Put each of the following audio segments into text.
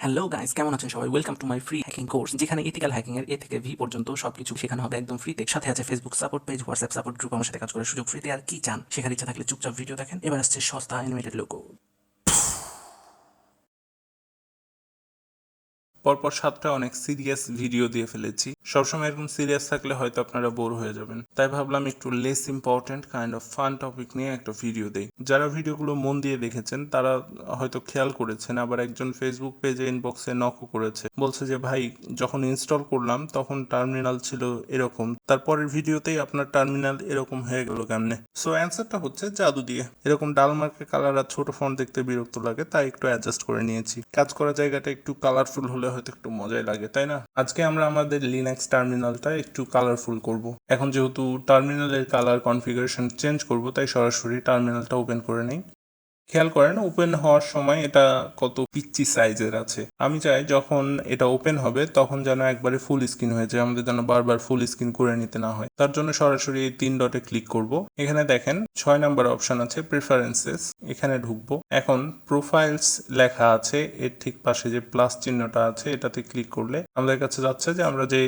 Hello guys, কেমন আছেন সবাই? Welcome to my free hacking course, যেখানে এথিক্যাল হ্যাকিং এর এ থেকে ভি পর্যন্ত সবকিছু শেখানো হবে একদম ফ্রিতে। সাথে আছে Facebook support page, WhatsApp support group, আমার সাথে কাজ করার সুযোগ ফ্রিতে। আর কি চান? শেখার ইচ্ছা থাকলে চুপচাপ ভিডিও দেখেন। এবার আসছে সস্তা অ্যানিমেটেড লোগো। পরপর 7টা অনেক সিরিয়াস ভিডিও দিয়ে ফেলেছি। সবসময় এরকম সিরিয়াস থাকলে হয়তো আপনারা বোর হয়ে যাবেন, তাই ভাবলাম একটু less important kind of fun topic নিয়ে একটা ভিডিও দেই। যারা ভিডিওগুলো মন দিয়ে দেখেছেন তারা হয়তো খেয়াল করেছেন, আবার একজন ফেসবুক পেজে ইনবক্সে নকও করেছে, বলছে যে ভাই, যখন ইনস্টল করলাম তখন টার্মিনাল ছিল এরকম, তারপরের ভিডিওতেই আপনার টার্মিনাল এরকম হয়ে গেল কেমনে? সো অ্যান্সারটা হচ্ছে জাদু দিয়ে। এরকম ডালমার্কের কালার আর ছোট ফন্ট দেখতে বিরক্ত লাগে, তাই একটু অ্যাডজাস্ট করে নিয়েছি। কাজ করা জায়গাটা একটু কালারফুল হলে হয়তো একটু মজাই লাগে, তাই না? আজকে আমরা আমাদের লিনাক্স টার্মিনালটা একটু কালারফুল করব। এখন যেহেতু টার্মিনালের কালার কনফিগারেশন চেঞ্জ করব, তাই সরাসরি টার্মিনালটা ওপেন করে নেই। খেয়াল করেন ওপেন হওয়ার সময় এটা কত পিচ্চি সাইজের আছে। আমি চাই যখন এটা ওপেন হবে তখন যেন একবারে ফুল স্ক্রিন হয়ে যায়, আমাদের যেন বারবার ফুল স্ক্রিন করে নিতে না হয়। তার জন্য সরাসরি এই 3 ডটে ক্লিক করব। এখানে দেখেন 6 নাম্বার অপশন আছে প্রেফারেন্সেস, এখানে ঢুকবো। এখন প্রোফাইলস লেখা আছে, এর ঠিক পাশে যে প্লাস চিহ্নটা আছে এটাতে ক্লিক করলে আমাদের কাছে যাচ্ছে যে আমরা যে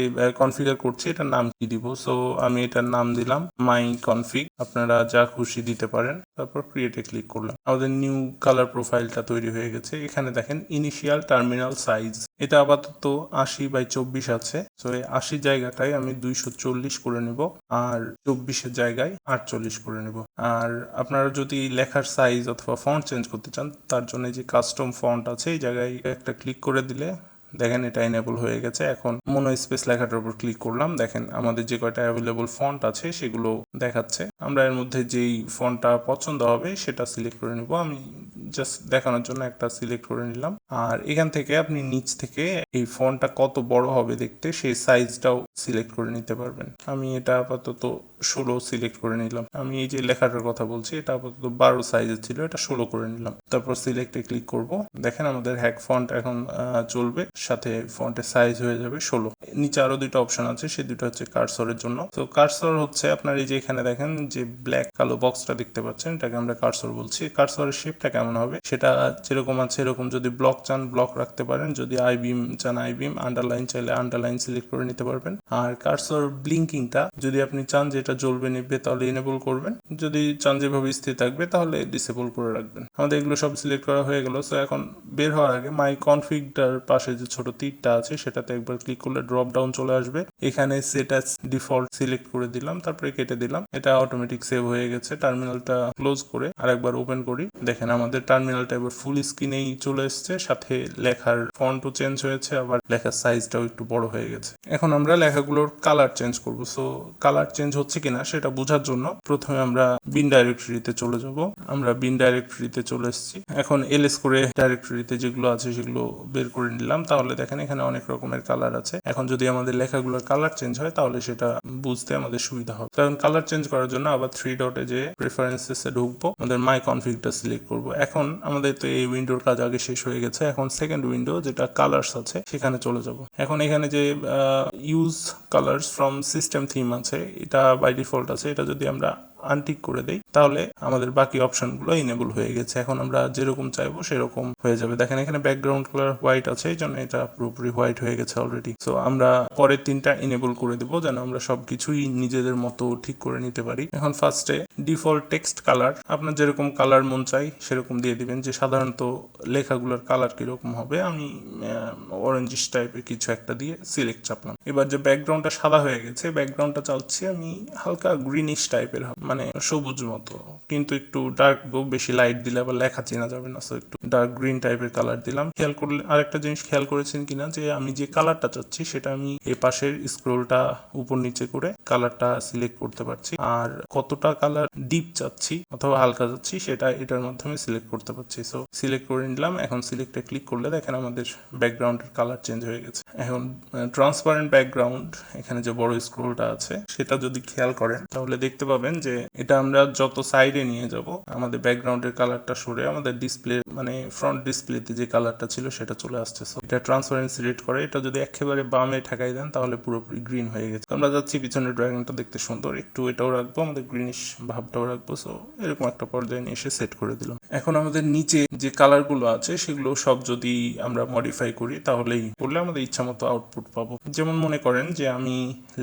কনফিগার করছি এটার নাম কি দিব। সো আমি এটার নাম দিলাম মাই কনফিগ, আপনারা যা খুশি দিতে পারেন। তারপর ক্রিয়েটে ক্লিক করলাম, আমাদের নিউ কালার প্রোফাইলটা তৈরি হয়ে গেছে। এখানে দেখেন ইনিশিয়াল টার্মিনাল সাইজ, এটা আপাতত 80/24 আছে। তো এই 80 জায়গাটায় আমি 240 করে নেব, আর 24-এর জায়গায় 48 করে নেব। আর আপনারা যদি লেখার সাইজ অথবা ফন্ট চেঞ্জ করতে চান, তার জন্য যে কাস্টম ফন্ট আছে এই জায়গায় একটা ক্লিক করে দিলে দেখেন এটা এনেবল হয়ে গেছে। এখন মনো স্পেস লেখাটার উপর ক্লিক করলাম, দেখেন আমাদের যে কয়টা অ্যাভেলেবল ফন্ট আছে সেগুলো দেখাচ্ছে। আমরা এর মধ্যে যেই ফন্টটা পছন্দ হবে সেটা সিলেক্ট করে নিব। আমি জাস্ট দেখানোর জন্য একটা সিলেক্ট করে নিলাম। আর এখান থেকে আপনি নিচ থেকে এই ফন্টটা কত বড় হবে দেখতে সেই সাইজটাও সিলেক্ট করে নিতে পারবেন। আমি এটা আপাতত 16 সিলেক্ট করে নিলাম। আমি এই যে লেখাটার কথা বলছি এটা আপাতত 12 সাইজের ছিল, এটা 16 করে নিলাম। তারপর সিলেক্টে ক্লিক করব, দেখেন আমাদের হ্যাক ফন্ট এখন চলবে, সাথে ফন্টের সাইজ হয়ে যাবে 16। নিচে আরো দুটো অপশন আছে, সেই দুটো হচ্ছে কার্সরের জন্য। তো কার্সর হচ্ছে আপনার এই যে এখানে দেখেন যে ব্ল্যাক কালো বক্সটা দেখতে পাচ্ছেন, এটাকে আমরা কার্সর বলছি। কার্সরের শেপটা কেমন হবে সেটা যেরকম আছে এরকম, যদি ব্লক চান ব্লক রাখতে পারেন, যদি আই বিম চান আই বিম, আন্ডারলাইন চাইলে আন্ডারলাইন সিলেক্ট করে নিতে পারবেন। আর কার্সর ব্লিঙ্কিংটা যদি আপনি চান যে এটা জ্বলবে নিবে তাহলে এনেবল করবেন, যদি চান যেভাবে স্থির থাকবে তাহলে ডিসেবল করে রাখবেন। আমাদের এগুলো সব সিলেক্ট করা হয়ে গেল। সো এখন বের হওয়ার আগে মাই কনফিগটার পাশে যে ছোট তীরটা আছে সেটাতে একবার ক্লিক করলে ড্রপ ডাউন চলে আসবে। এখানে সেট অ্যাজ ডিফল্ট সিলেক্ট করে দিলাম, তারপরে কেটে দিলাম। এটা অটোমেটিক সেভ হয়ে গেছে। টার্মিনালটা ক্লোজ করে আরেকবার ওপেন করি, দেখেন আমাদের টার্মিনালটা এবার ফুল স্ক্রিনেই চলে এসছে, সাথে লেখার ফন্টও চেঞ্জ হয়েছে, আবার লেখার সাইজটাও একটু বড় হয়ে গেছে। এখন আমরা লেখাগুলোর কালার চেঞ্জ করব। সো কালার চেঞ্জ হচ্ছে কিনা সেটা বোঝার জন্য প্রথমে আমরা বিন ডাইরেক্টরিতে চলে যাব। আমরা বিন ডাইরেক্টরিতে চলে এসেছি। এখন এলএস করে ডাইরেক্টরিতে যেগুলো আছে সেগুলো বের করে নিলাম। তাহলে দেখেন এখানে অনেক রকমের কালার আছে। এখন যদি আমাদের লেখাগুলোর কালার চেঞ্জ হয় তাহলে সেটা বুঝতে আমাদের সুবিধা হবে। কারণ কালার চেঞ্জ করার জন্য আবার 3 ডটে যে প্রেফারেন্সেসে ঢুকবো, আমাদের মাই কনফিগটা সিলেক্ট করব। এখন আমাদের তো এই উইন্ডোর কাজ আগে শেষ হয়ে গেছে, এখন সেকেন্ড উইন্ডো যেটা কালার্স আছে সেখানে চলে যাব। এখন এখানে যে use colours from system theme আছে, এটা বাই ডিফল্ট আছে, এটা যদি আমরা আনটিক করে দেই তাহলে আমাদের বাকি অপশনগুলো ইনেবল হয়ে গেছে। এখন আমরা যেরকম চাইবো সেরকম হয়ে যাবে। দেখেন এখানে ব্যাকগ্রাউন্ড কালার হোয়াইট আছে, এই জন্য এটা পুরোপুরি হোয়াইট হয়ে গেছে অলরেডি। সো আমরা পরের 3টা ইনেবল করে দেবো যেন আমরা সবকিছুই নিজেদের মতো ঠিক করে নিতে পারি। এখন ফার্স্টে ডিফল্ট টেক্সট কালার, আপনার যেরকম কালার মন চাই সেরকম দিয়ে দিবেন। যে সাধারণত লেখাগুলোর কালার কিরকম হবে, আমি অরেঞ্জিশ টাইপের কিছু একটা দিয়ে সিলেক্ট চাপলাম। এবার যে ব্যাকগ্রাউন্ডটা সাদা হয়ে গেছে, ব্যাকগ্রাউন্ডটা চাচ্ছি আমি হালকা গ্রিনিশ টাইপের, মানে সবুজ মতো, কিন্তু একটু ডার্ক, বেশি লাইট দিলে আবার লেখা চেনা যাবে না। সো একটু ডার্ক গ্রিন টাইপের কালার দিলাম। খেয়াল করলে আরেকটা জিনিস খেয়াল করেছেন কিনা, যে আমি যে কালারটা চাচ্ছি সেটা আমি এই পাশের স্ক্রোলটা উপর নিচে করে কালারটা সিলেক্ট করতে পারছি, আর কতটা কালার ডিপ চাচ্ছি অথবা হালকা চাচ্ছি সেটা এটার মাধ্যমে সিলেক্ট করতে পারছি। সো সিলেক্ট করে নিলাম। এখন সিলেক্টে ক্লিক করলে দেখেন আমাদের ব্যাকগ্রাউন্ডের কালার চেঞ্জ হয়ে গেছে। এখন ট্রান্সপারেন্ট ব্যাকগ্রাউন্ড, এখানে যে বড় স্ক্রোলটা আছে সেটা যদি খেয়াল করেন তাহলে দেখতে পাবেন যে এটা আমরা যত যত সাইডে নিয়ে যাব আমাদের ব্যাকগ্রাউন্ডের কালারটা সরে আমাদের ডিসপ্লে মানে ফ্রন্ট ডিসপ্লেতে যে কালারটা ছিল সেটা চলে আসছে। সো এটা ট্রান্সপারেন্সি রেট করে, এটা যদি একেবারে বামে ঠেকাই দেন তাহলে পুরোপুরি গ্রিন হয়ে গেছে। আমরা যাচ্ছি পিছনের ড্রাগনটা দেখতে সুন্দর, একটু এটাও রাখবো, আমাদের গ্রিনিশ ভাবটাও রাখবো। সো এরকম একটা পর্যায়ে নিয়ে এসে সেট করে দিলাম। এখন আমাদের নিচে যে কালারগুলো আছে সেগুলো সব যদি আমরা মডিফাই করি তাহলেই করলে আমাদের ইচ্ছা মতো আউটপুট পাবো। যেমন মনে করেন যে আমি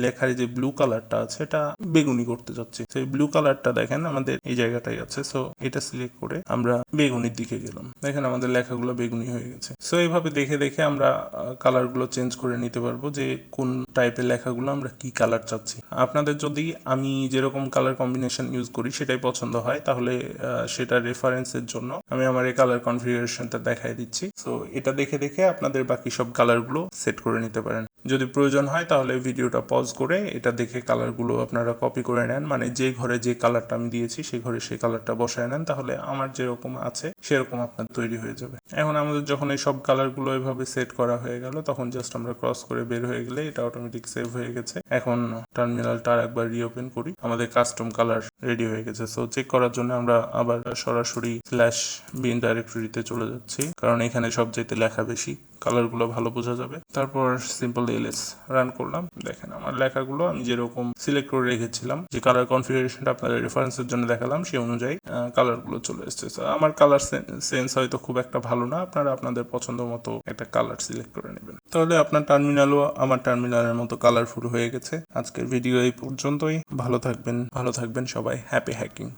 লেখার যে ব্লু কালারটা আছে এটা বেগুনি করতে যাচ্ছি, তো এই ব্লু কালারটা দেখেন আমাদের এই জায়গাটাই আছে। সো এটা সিলেক্ট করে আমরা বেগুনির দিকে গেলাম, দেখেন আমাদের লেখাগুলো বেগুনি হয়ে গেছে। সো এইভাবে দেখে দেখে আমরা কালারগুলো চেঞ্জ করে নিতে পারবো যে কোন টাইপের লেখাগুলো আমরা কি কালার চাচ্ছি। আপনাদের যদি আমি যেরকম কালার কম্বিনেশন ইউজ করি সেটাই পছন্দ হয় তাহলে সেটা রেফারেন্সের জন্য আমি আমার এই কালার কনফিগারেশনটা দেখাই দিচ্ছি। সো এটা দেখে দেখে আপনাদের বাকি সব কালারগুলো সেট করে নিতে পারেন। যদি প্রয়োজন হয় তাহলে ভিডিওটা পজ করে এটা দেখে কালারগুলো আপনারা কপি করে নেন, মানে যে ঘরে যে কালারটা আমি দিয়েছি সেই ঘরে সেই কালারটা বসায় নেন, তাহলে আমার যেরকম আছে সেরকম আপনার তৈরি হয়ে যাবে। এখন আমাদের যখন এই সব কালারগুলো এভাবে সেট করা হয়ে গেল তখন জাস্ট আমরা ক্রস করে বের হয়ে গেলে এটা অটোমেটিক সেভ হয়ে গেছে। এখন টার্মিনালটা আর একবার রিওপেন করি, আমাদের কাস্টম কালার রেডি হয়ে গেছে। সো চেক করার জন্য আমরা আবার সরাসরি /bin ডাইরেক্টরিতে চলে যাচ্ছি, কারণ এখানে সবচাইতে লেখা বেশি, কালারগুলো ভালো বোঝা যাবে। তারপর সিম্পল এলএস রান করলাম, দেখেন আমার লেখাগুলো আমি যেরকম সিলেক্ট করে রেখেছিলাম, যে কালার কনফিগারেশনটা আপনাদের রেফারেন্সের জন্য দেখালাম সেই অনুযায়ী কালারগুলো চলে এসেছে। আমার কালার সেন্স হয়তো খুব একটা ভালো না, আপনারা আপনাদের পছন্দ মতো একটা কালার সিলেক্ট করে নেবেন, তাহলে আপনার টার্মিনালও আমার টার্মিনালের মতো কালারফুল হয়ে গেছে। আজকের ভিডিও এই পর্যন্তই, ভালো থাকবেন সবাই, হ্যাপি হ্যাকিং।